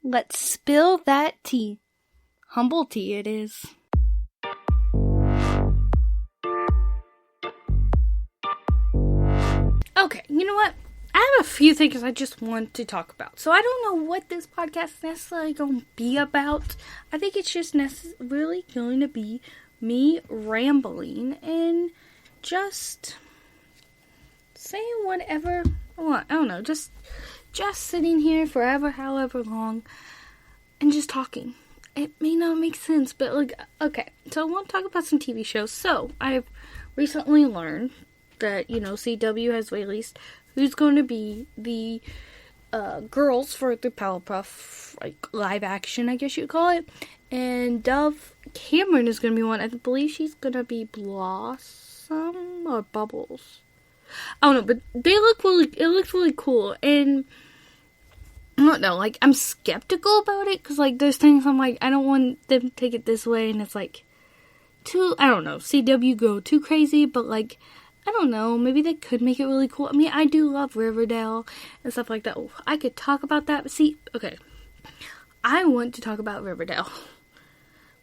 Let's spill that tea. Humble tea it is. Okay, you know what? I have a few things I just want to talk about. So I don't know what this podcast is necessarily going to be about. I think it's just really going to be me rambling and just saying whatever I want. I don't know, just sitting here forever, however long, and just talking. It may not make sense, but like, okay. So I want to talk about some TV shows. So I've recently learned that, CW has released who's going to be the girls for the Powerpuff, like, live action, I guess you'd call it. And Dove Cameron is going to be one. I believe she's going to be Blossom or Bubbles. I don't know, but it looks really cool. And I don't know, like, I'm skeptical about it, because, like, there's things I'm like, I don't want them to take it this way, and it's like, I don't know, CW go too crazy, but, like, I don't know, maybe they could make it really cool. I mean, I do love Riverdale and stuff like that. I could talk about that, but see, okay, I want to talk about Riverdale,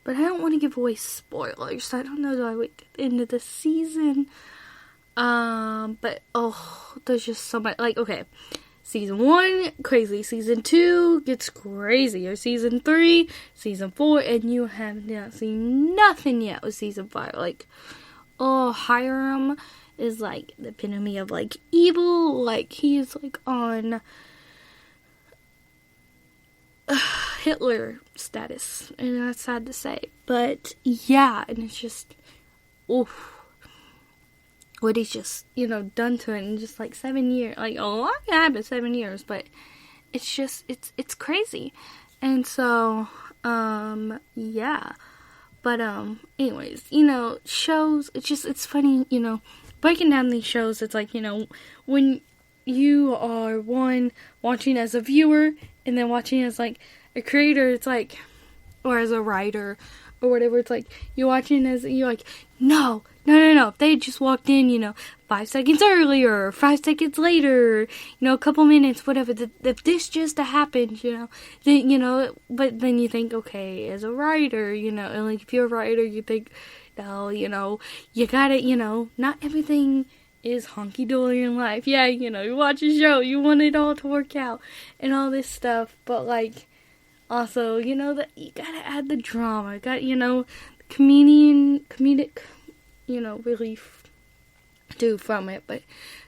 but I don't want to give away spoilers, so I don't know, do I wait to the end of the season? But, there's just so much, like, okay, Season 1, crazy, Season 2 gets crazier, Season 3, Season 4, and you have not seen nothing yet with Season 5, like, Hiram is, like, the epitome of, like, evil, like, he is, like, on Hitler status, and that's sad to say, but, yeah, and it's just, what he's just, done to it in just, like, 7 years, like, a lot can happen in 7 years, but it's just, it's crazy, and so, yeah, but, anyways, shows, it's funny, breaking down these shows, it's like, when you are, watching as a viewer, and then watching as, like, a creator, it's like, or as a writer, or whatever, it's like, you're watching as, you're like, no, if they just walked in, 5 seconds earlier, 5 seconds later, a couple minutes, whatever, if this just happened, then, but then you think, okay, as a writer, and like, if you're a writer, you think, no, you gotta, not everything is honky-dory in life, yeah, you watch a show, you want it all to work out, and all this stuff, but, like, also, that you gotta add the drama, comedic, relief do from it, but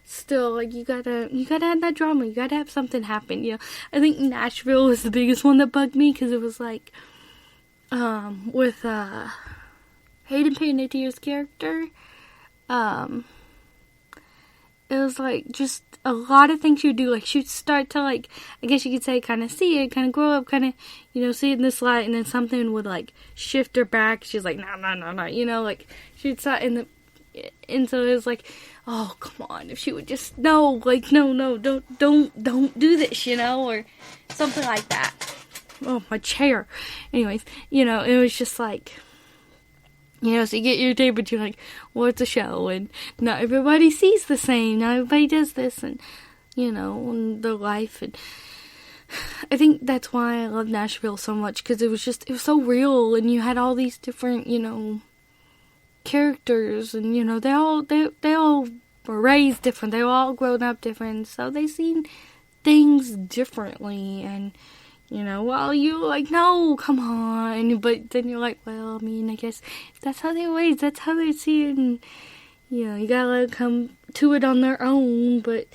still, like, you gotta add that drama, you gotta have something happen, I think Nashville was the biggest one that bugged me, because it was, like, with, Hayden Panettiere's character, it was, like, just a lot of things she would do, like, she'd start to, like, I guess you could say, kind of see it, kind of grow up, kind of, see it in this light, and then something would, like, shift her back, she's like, no, like, she'd start and so it was like, oh, come on, if she would just, no, don't do this, or something like that. Oh, my chair. Anyways, it was just like, so you get your day, but you're like, well, it's a show, and not everybody sees the same, not everybody does this, and, and their life, and I think that's why I love Nashville so much, because it was so real, and you had all these different, characters, and, they all were raised different, they were all grown up different, so they seen things differently, and, well, you're like, no, come on, but then you're like, well, I mean, I guess if that's how they raised, that's how they see it, and, you gotta let them come to it on their own, but,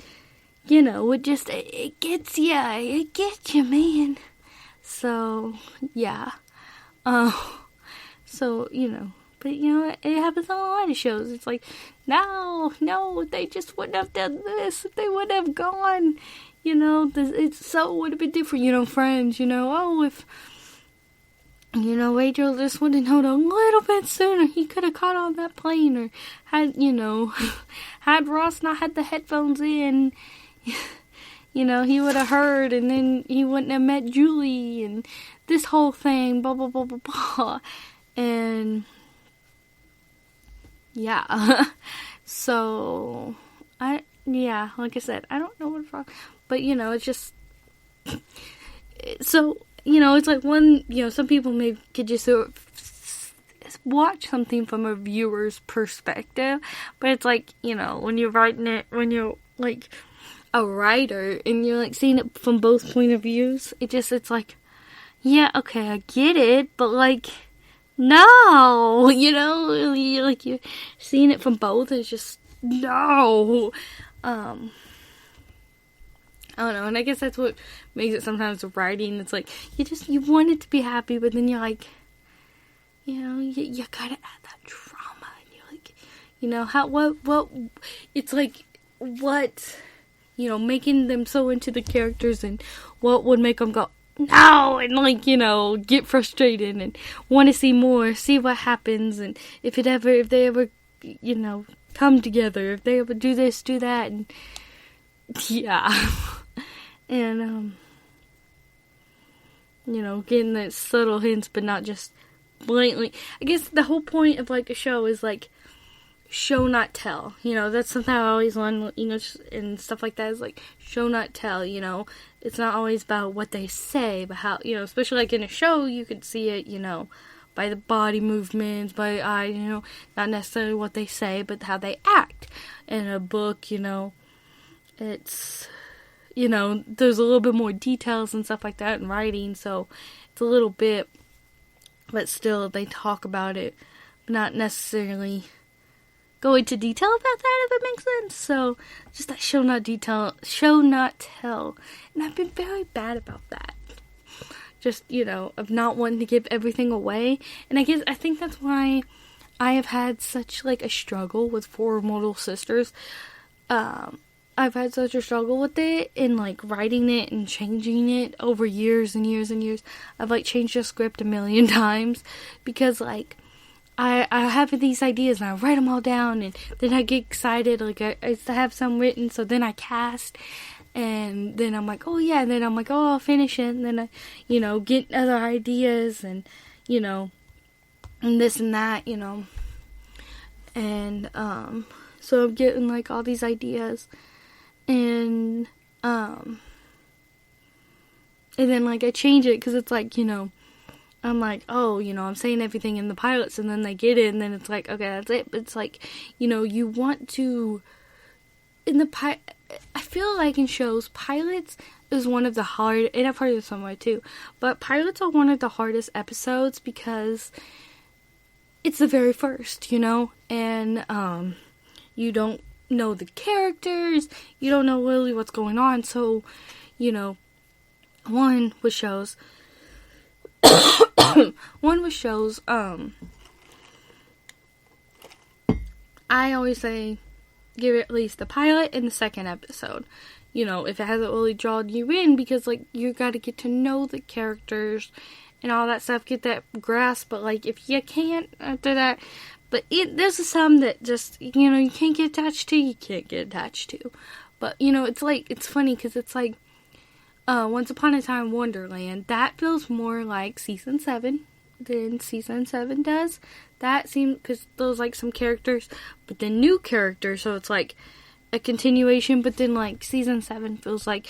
it gets you, man, so, yeah, so, but, it happens on a lot of shows, it's like, no, they just wouldn't have done this, if they wouldn't have gone, it's so would have been different, Friends, if, Rachel just would have known a little bit sooner, he could have caught on that plane, or had, had Ross not had the headphones in, he would have heard, and then he wouldn't have met Julie, and this whole thing, blah, blah, blah, blah, blah, and, yeah, so, like I said, I don't know what's wrong, but, it's just, so, it's like some people maybe could just sort of watch something from a viewer's perspective, but it's like, when you're writing it, when you're like a writer and you're like seeing it from both point of views, it's like, yeah, okay, I get it, but like, no, you're seeing it from both, and it's just, no. I don't know, and I guess that's what makes it sometimes with writing. It's like, you want it to be happy, but then you're like, you gotta add that drama, and you're like, it's like, what, making them so into the characters, and what would make them go, no, and like, get frustrated, and want to see more, see what happens, and if they ever, come together, if they ever do this, do that, and, yeah, and, getting the subtle hints, but not just blatantly. I guess the whole point of, like, a show is, like, show not tell. That's something I always learn, and stuff like that, is, like, show not tell, It's not always about what they say, but how, especially, like, in a show, you could see it, by the body movements, by the eye, not necessarily what they say, but how they act. In a book, it's, there's a little bit more details and stuff like that in writing, so it's a little bit, but still, they talk about it, but not necessarily go into detail about that, if it makes sense. So, just that show not tell, and I've been very bad about that. Just, of not wanting to give everything away, and I think that's why I have had such, like, a struggle with Four Mortal Sisters. I've had such a struggle with it, and, like, writing it and changing it over years and years and years. I've, like, changed the script a million times, because, like, I have these ideas, and I write them all down, and then I get excited, like, I have some written, so then I cast, and then I'm like, oh yeah, and then I'm like, oh, I'll finish it, and then I, get other ideas, and, and this and that, and, so I'm getting, like, all these ideas, and then, like, I change it, because it's like, I'm like, oh, I'm saying everything in the pilots, and then they get it, and then it's like, okay, that's it, but it's like, you want to, I feel like in shows, pilots is one of the hard, and I've heard this somewhere too, but pilots are one of the hardest episodes, because it's the very first, and, you don't know the characters, you don't know really what's going on, so, one with shows, I always say, give it at least the pilot and the second episode, if it hasn't really drawn you in, because, like, you gotta get to know the characters, and all that stuff, get that grasp, but, like, if you can't after that, but there's some that just, you can't get attached to, you can't get attached to, but, it's like, it's funny, because it's like, Once Upon a Time Wonderland, that feels more like Season 7 than Season 7 does. That seems, because those, like, some characters, but then new characters, so it's like a continuation, but then, like, Season 7 feels like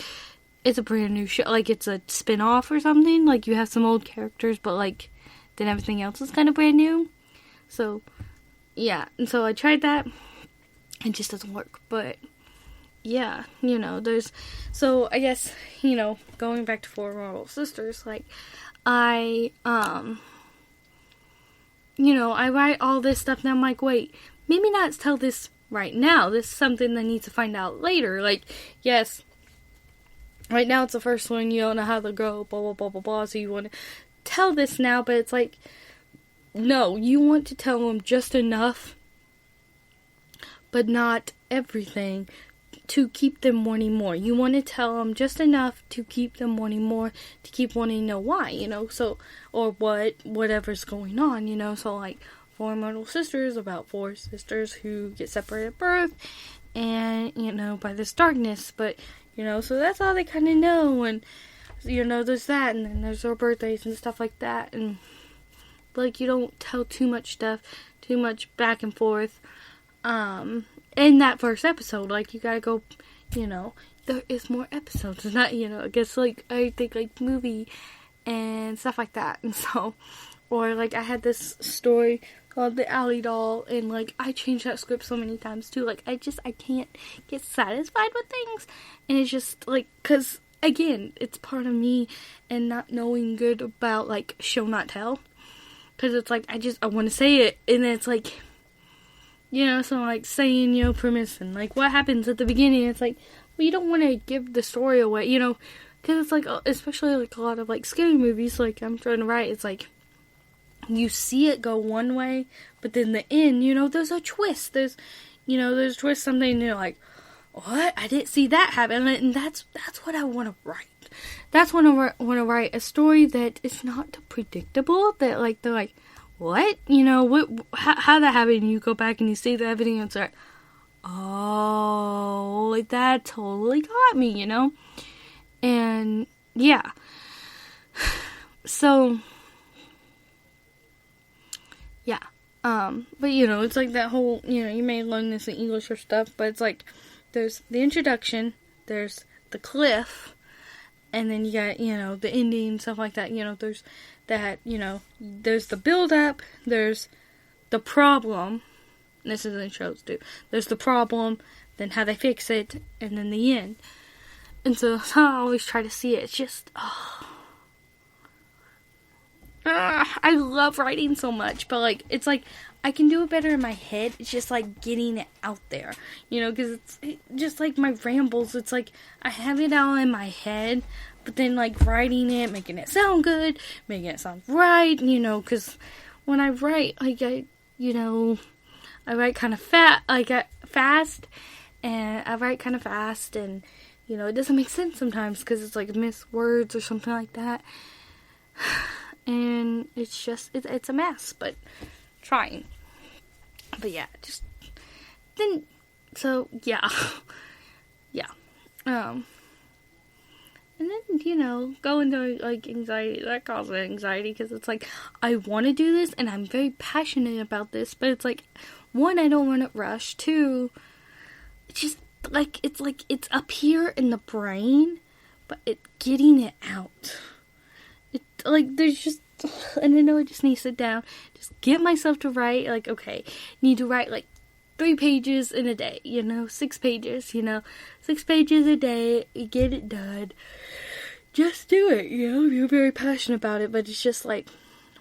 it's a brand new show, like it's a spin-off or something, like you have some old characters, but, like, then everything else is kind of brand new, so, yeah, and so I tried that, it just doesn't work, but yeah, so I guess, going back to Four Mortal Sisters, like, I write all this stuff, and I'm like, wait, maybe not tell this right now, this is something I need to find out later, like, yes, right now it's the first one, you don't know how they'll go, blah, blah, blah, blah, blah, so you want to tell this now, but it's like, no, you want to tell them just enough, but not everything, to keep them wanting more. You want to tell them just enough to keep them wanting more, to keep wanting to know why, so, or whatever's going on, so, like, Four Mortal Sisters, about four sisters who get separated at birth, and, by this darkness, but, so that's all they kind of know, and, there's that, and then there's their birthdays and stuff like that, and, like, you don't tell too much stuff, too much back and forth, in that first episode, like, you gotta go, there is more episodes, not, I guess, like, I think, like, movie and stuff like that. And so, or like I had this story called The Alley Doll, and like I changed that script so many times too. Like I can't get satisfied with things, and it's just like, cause again, it's part of me and not knowing good about like show not tell, cause it's like I want to say it, and then it's like, you know, so like saying, you know, premise and like what happens at the beginning. It's like, well, you don't want to give the story away, you know, because it's like, especially like a lot of like scary movies, like I'm trying to write, it's like you see it go one way, but then the end, you know, there's a twist. There's a twist, something, and you're like, what? I didn't see that happen. And that's what I want to write. That's what I want to write, a story that is not predictable, that like they're like, what? You know, how that happened? You go back and you see the evidence, and it's like, oh, like that totally got me, you know? And yeah. So yeah. But you know, it's like that whole, you know, you may learn this in English or stuff, but it's like there's the introduction, there's the cliff, and then you got, you know, the ending and stuff like that. You know, there's that, you know, there's the build up, there's the problem. This is in shows too. There's the problem, then how they fix it, and then the end. And so that's how I always try to see it. It's just, I love writing so much, but like, it's like, I can do it better in my head. It's just like getting it out there, you know, because it's just like my rambles. It's like, I have it all in my head, but then like writing it, making it sound good, making it sound right, you know, because when I write, like I write kind of fast, and I write kind of fast, and, you know, it doesn't make sense sometimes, because it's like miss words or something like that. And it's just, it's a mess, but trying. But yeah, just, then, so, yeah. Yeah. And then, you know, go into, like, anxiety. That causes anxiety, because it's like, I want to do this, and I'm very passionate about this, but it's like, one, I don't want it rushed. Two, it's just, like, it's up here in the brain, but getting it out. Like, there's just, and I know I just need to sit down, just get myself to write, like, okay, need to write, like, 3 pages in a day, you know, 6 pages, you know, 6 pages a day, get it done, just do it, you know, you're very passionate about it, but it's just, like,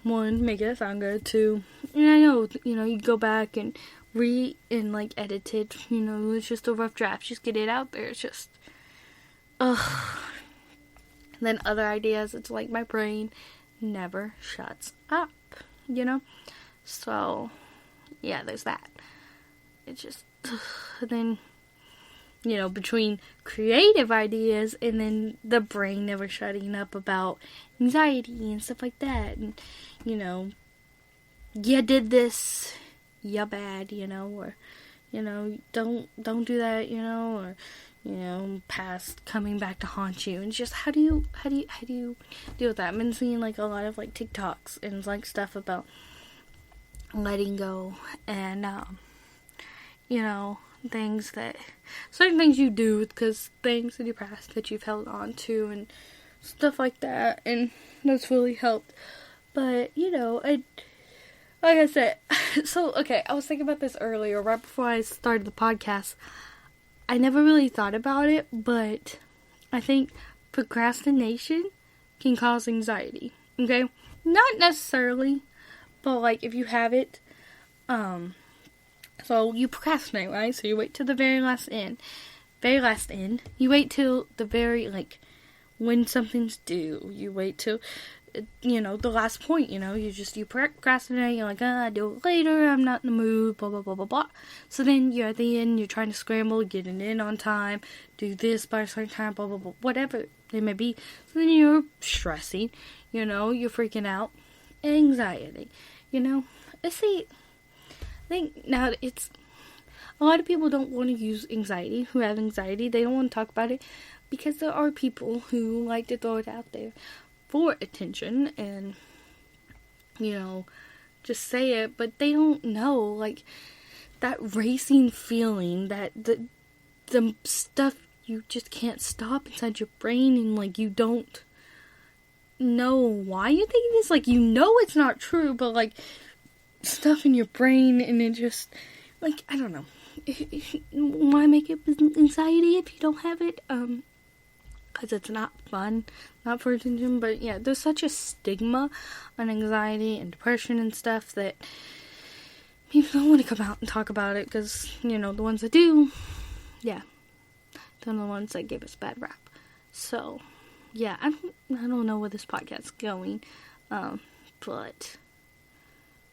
1, make it sound good, 2, and I know, you know, you go back and and, like, edit it, you know, it's just a rough draft, just get it out there, it's just, ugh. And then other ideas, it's like my brain never shuts up, you know? So, yeah, there's that. It's just, then, you know, between creative ideas and then the brain never shutting up about anxiety and stuff like that. And, you know, you did this, you're bad, you know, or, you know, don't do that, you know, or, you know, past coming back to haunt you, and just how do you deal with that? I've been seeing like a lot of like TikToks and like stuff about letting go, and you know, certain things you do because things in your past that you've held on to and stuff like that, and that's really helped. But you know, like I said, so okay, I was thinking about this earlier, right before I started the podcast. I never really thought about it, but I think procrastination can cause anxiety, okay? Not necessarily, but, like, if you have it, so you procrastinate, right? So you wait till the very last end. You wait till the very, like, when something's due. You wait till, you know, the last point, you know, you procrastinate, you're like, I'll do it later, I'm not in the mood, blah, blah, blah, blah, blah. So then you're at the end, you're trying to scramble, get it in on time, do this by a certain time, blah, blah, blah, whatever it may be. So then you're stressing, you know, you're freaking out, anxiety, you know. I think now it's, a lot of people don't want to use anxiety, who have anxiety, they don't want to talk about it, because there are people who like to throw it out there for attention and, you know, just say it, but they don't know, like, that racing feeling, that the stuff you just can't stop inside your brain, and, like, you don't know why you think this. Like, you know it's not true, but, like, stuff in your brain, and it just, like, I don't know. Why make it anxiety if you don't have it? Because it's not fun, not for attention. But yeah, there's such a stigma on anxiety and depression and stuff that people don't want to come out and talk about it, because, you know, the ones that do, yeah, they're the ones that give us bad rap. So yeah, I don't know where this podcast's going, but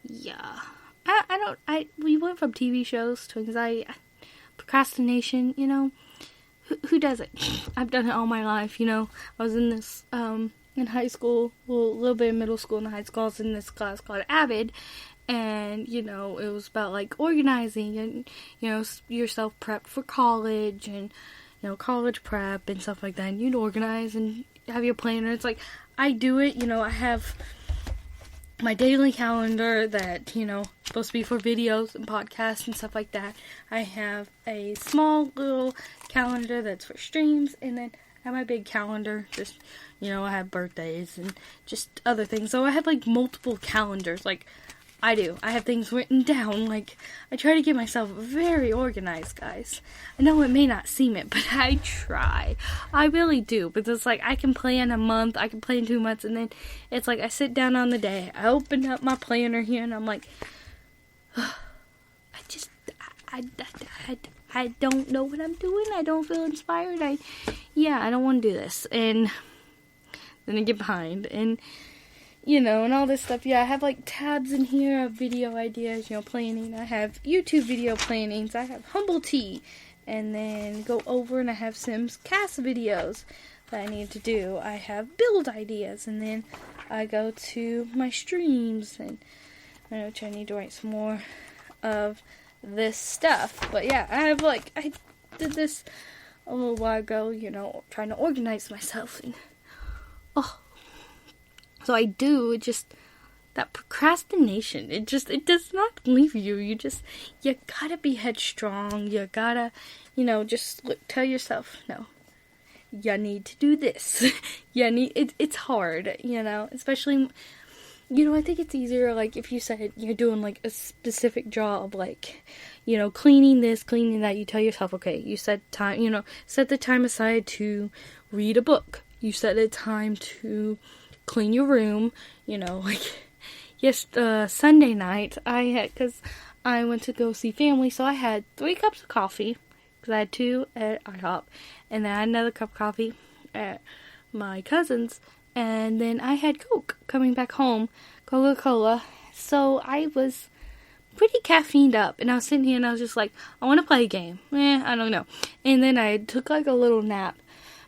yeah, we went from TV shows to anxiety, procrastination, you know, who does it? I've done it all my life, you know. I was in this, in high school, well, a little bit in middle school and high school. I was in this class called Avid, and, you know, it was about, like, organizing and, you know, yourself prep for college and, you know, college prep and stuff like that. And you'd organize and have your planner. It's like, I do it, you know, I have my daily calendar that, you know, supposed to be for videos and podcasts and stuff like that. I have a small little calendar that's for streams, and then I have my big calendar, just, you know, I have birthdays and just other things. So I have, like, multiple calendars, like, I have things written down. Like, I try to get myself very organized, guys. I know it may not seem it, but I try. I really do. But it's like, I can plan a month, I can plan 2 months, and then it's like, I sit down on the day, I open up my planner here, and I'm like, I don't know what I'm doing. I don't feel inspired. I don't want to do this. And then I get behind, and, you know, and all this stuff. Yeah, I have, like, tabs in here of video ideas, you know, planning. I have YouTube video plannings. I have Humble Tea. And then go over and I have Sims cast videos that I need to do. I have build ideas. And then I go to my streams, and I need to write some more of this stuff. But yeah, I did this a little while ago, you know, trying to organize myself. And, so I do, just, that procrastination, it does not leave you. You gotta be headstrong. You gotta, you know, just tell yourself, no, you need to do this. It's hard, you know, especially, you know, I think it's easier, like, if you said you're doing, like, a specific job, like, you know, cleaning this, cleaning that, you tell yourself, okay, you set time, you know, set the time aside to read a book. You set a time to clean your room, you know, like, yes, Sunday night, because I went to go see family, so I had 3 cups of coffee, because I had 2 at IHOP, and then I had another cup of coffee at my cousin's, and then I had Coke coming back home, Coca-Cola, so I was pretty caffeined up, and I was sitting here, and I was just like, I want to play a game, I don't know, and then I took, like, a little nap.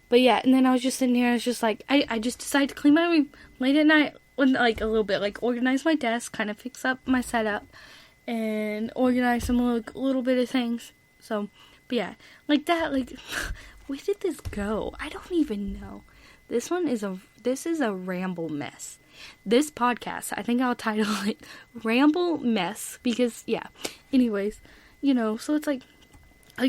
But yeah, and then I was just sitting here, I was just like, I just decided to clean my room late at night, like, a little bit, like, organize my desk, kind of fix up my setup, and organize some little bit of things. So, but yeah, like that, like, where did this go? I don't even know. This is a ramble mess. This podcast, I think I'll title it Ramble Mess, because, yeah, anyways, you know, so it's like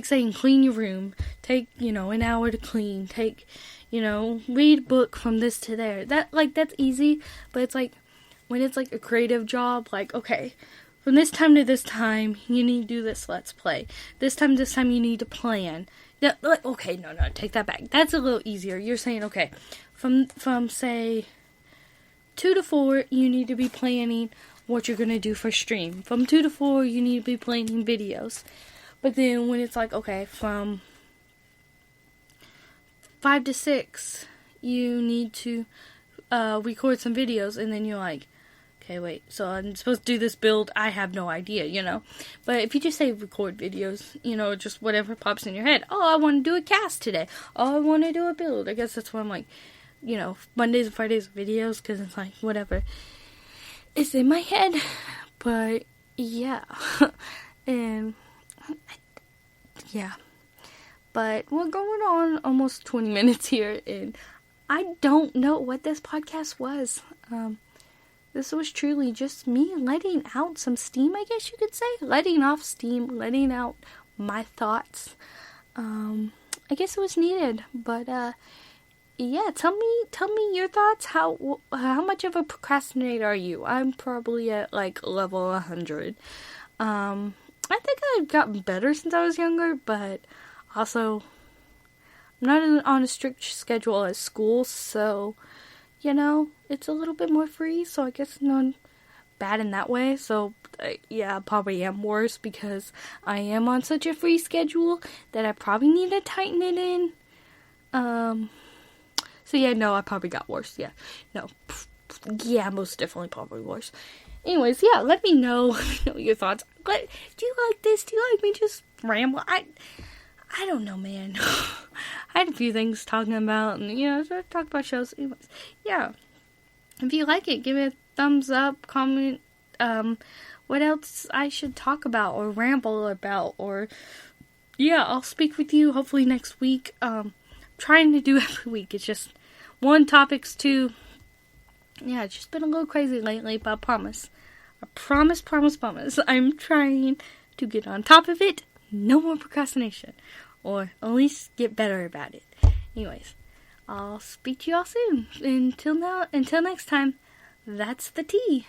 saying clean your room, take, you know, an hour to clean, take, you know, read a book from this to there. That's easy, but it's like, when it's like a creative job, like, okay, from this time to this time, you need to do this Let's Play. This time you need to plan. Okay, no, take that back. That's a little easier. You're saying, okay, from say, 2 to 4, you need to be planning what you're going to do for stream. From 2 to 4, you need to be planning videos. But then when it's like, okay, from 5 to 6, you need to record some videos, and then you're like, okay, wait, so I'm supposed to do this build, I have no idea, you know. But if you just say record videos, you know, just whatever pops in your head, oh, I want to do a cast today, oh, I want to do a build, I guess that's why I'm like, you know, Mondays and Fridays videos, because it's like, whatever, it's in my head. But yeah, and yeah, but we're going on almost 20 minutes here, and I don't know what this podcast was. This was truly just me letting out some steam, I guess you could say. Letting off steam, letting out my thoughts. I guess it was needed, but yeah, tell me your thoughts. How much of a procrastinator are you? I'm probably at like level 100. I think I've gotten better since I was younger, but also I'm not on a strict schedule at school, so it's a little bit more free. So I guess not bad in that way. So yeah, I probably am worse because I am on such a free schedule that I probably need to tighten it in. So yeah, no, I probably got worse. Yeah, no, yeah, most definitely probably worse. Anyways, yeah, let me know your thoughts. Do you like this? Do you like me just ramble? I don't know, man. I had a few things talking about, and so I talked about shows. Anyways, yeah, if you like it, give it a thumbs up, comment, what else I should talk about or ramble about, or yeah, I'll speak with you hopefully next week. Trying to do every week. It's just one topic's too. Yeah, it's just been a little crazy lately, but I promise. I'm trying to get on top of it. No more procrastination. Or at least get better about it. Anyways, I'll speak to you all soon. Until next time, that's the tea.